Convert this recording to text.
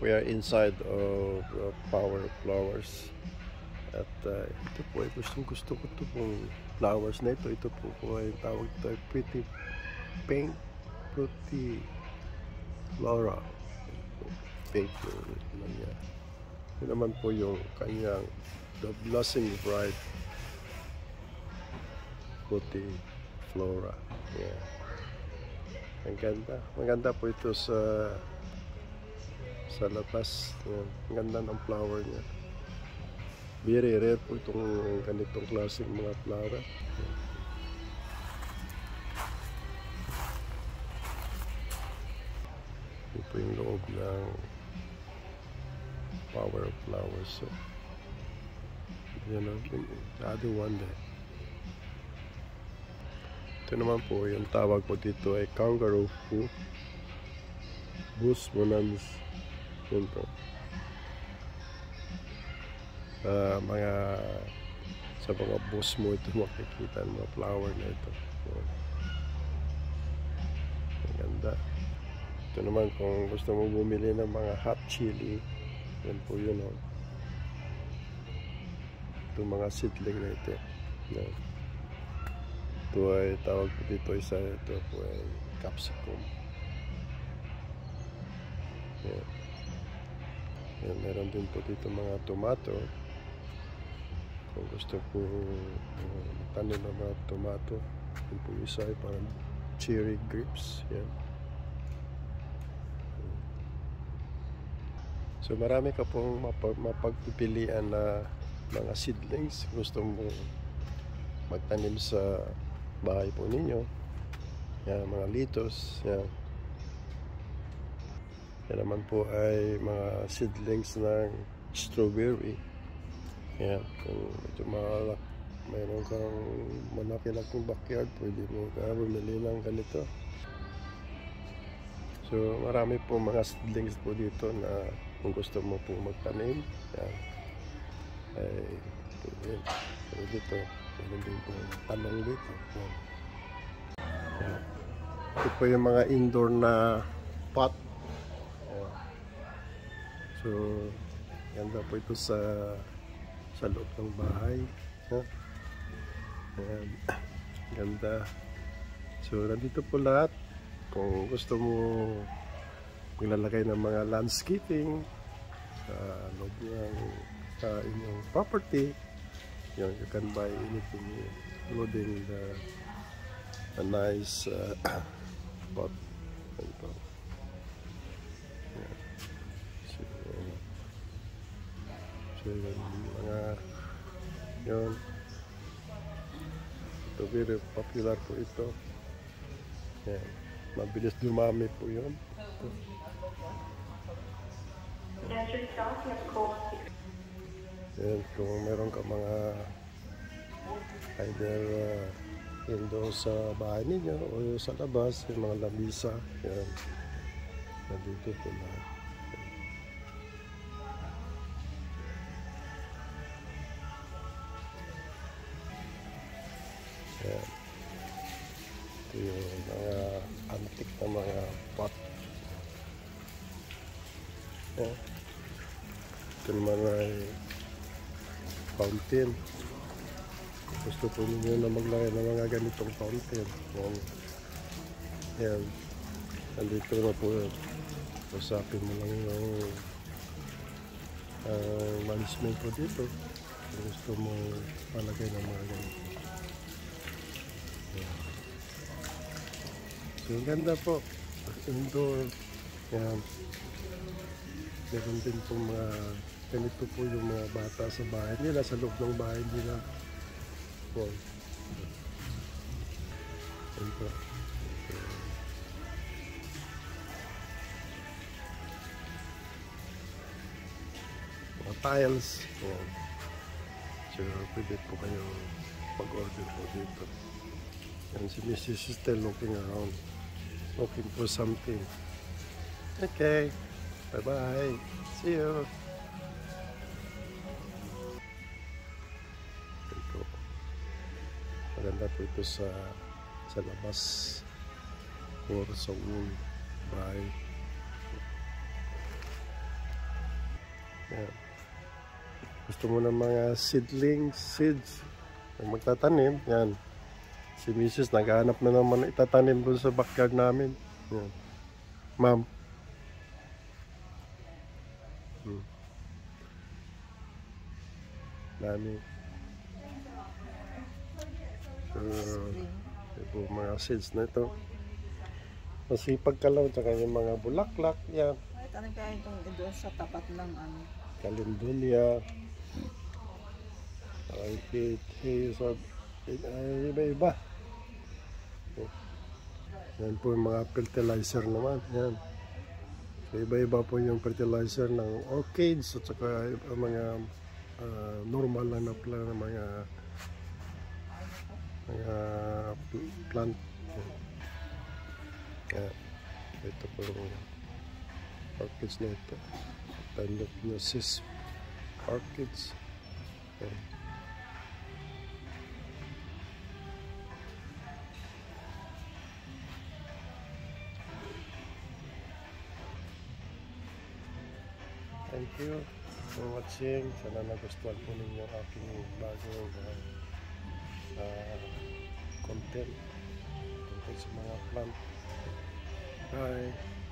We are inside of Power Flowers. At ito po ay gusto ko ito pong flowers na ito. Ito po ay tawag ito ay Pretty Pink Pretty Flora. Pink naman niya. Ito naman po yung kanyang The Blossom Bride Pretty Flora. Yeah. Ang ganda. Maganda po ito sa labas. Yan. Ang ganda ng flower niya. Very rare po itong ganitong klaseng mga flower. Ito po yung loob ng Power of Flowers. So, you know, the other one there. Ito naman po, yung tawag po dito ay kangaroo po. Bus monans. Yun po. Sa mga bus mo ito makikita ng mga flower na ito. Yun. Ang ganda. Ito naman kung gusto mo bumili ng mga hot chili, yan po yun. Oh. Ito mga seedling na ito. Yan. Ito ay tawag po dito isa, ito po ay capsicum. Yan. Yan, meron din po dito mga tomato. Kung gusto po tanim ng mga tomato, yun po isa ay parang cherry grapes. Yan. So marami ka pong mapagpipilian na mga seedlings. Gusto mo magtanim sa bahay po ninyo. Yan, mga litos. Yan. Yan naman po ay mga seedlings ng strawberry. Yan. Kung medyo mayroon kang malaki-laking backyard, pwede mo bumili ng ganito. So marami po mga seedlings po dito na kung gusto mo po magtanim. Yan. Ay, pero dito, meron din po talong dito. Yan. Yan. Ito po yung mga indoor na pot. Yan. So, ganda po ito sa loob ng bahay. Yan. Ganda. So, nandito po lahat. Kung gusto mo maglalagay ng mga landscaping sa loob ng inyong property, you can buy anything including a nice pot. Ito. Yeah. So mga yun, ito very popular po ito. Yeah. Mabilis dumami po yun. Yan, kung meron ka mga either indoor sa bahay ninyo o sa labas, yung mga lamisa, yan, nandito po lahat. Yan. Ito yung mga antique na mga pot. Yan. Ito naman ay fountain. Gusto po ninyo na maglagay ng mga ganitong fountain. Yan. Yan. Nandito na po yun. Usapin mo lang yung management po dito. Kung gusto mo palagay ng mga ganito. Yan. So, ganda po. Indoor. Yan. Meron din po mga ganito po yung mga bata sa bahay nila, sa loob ng bahay nila. Wow. Ito. Mga tiles. Wow. So, pwede po kayo mag-order po dito. And si Mrs. is still looking around. Looking for something. Okay. Bye-bye. See you. Ito. Maganda po ito sa labas or sa bahay. Yan. Gusto mo ng mga seeds, magtatanim, yan. Si Mrs. naghahanap na naman itatanim doon sa backyard namin. Yan. Ma'am. Dami. Ito mga seeds na ito. Masipag ka lang, tsaka yung mga bulaklak, yan. Ay, tanong kaya itong doon sa tapat ng ano. Calendulia. Iba-iba. Yan po yung mga fertilizer naman. Yan. So, iba-iba po yung fertilizer ng orchids at saka mga normal na plant na mga plant. Yan. Ito po yung orchids na ito. Panoplosis orchids. Yan. Thank you for watching. Sana nagustuhan po ninyo aking bagong content tungkol sa mga plant. Bye!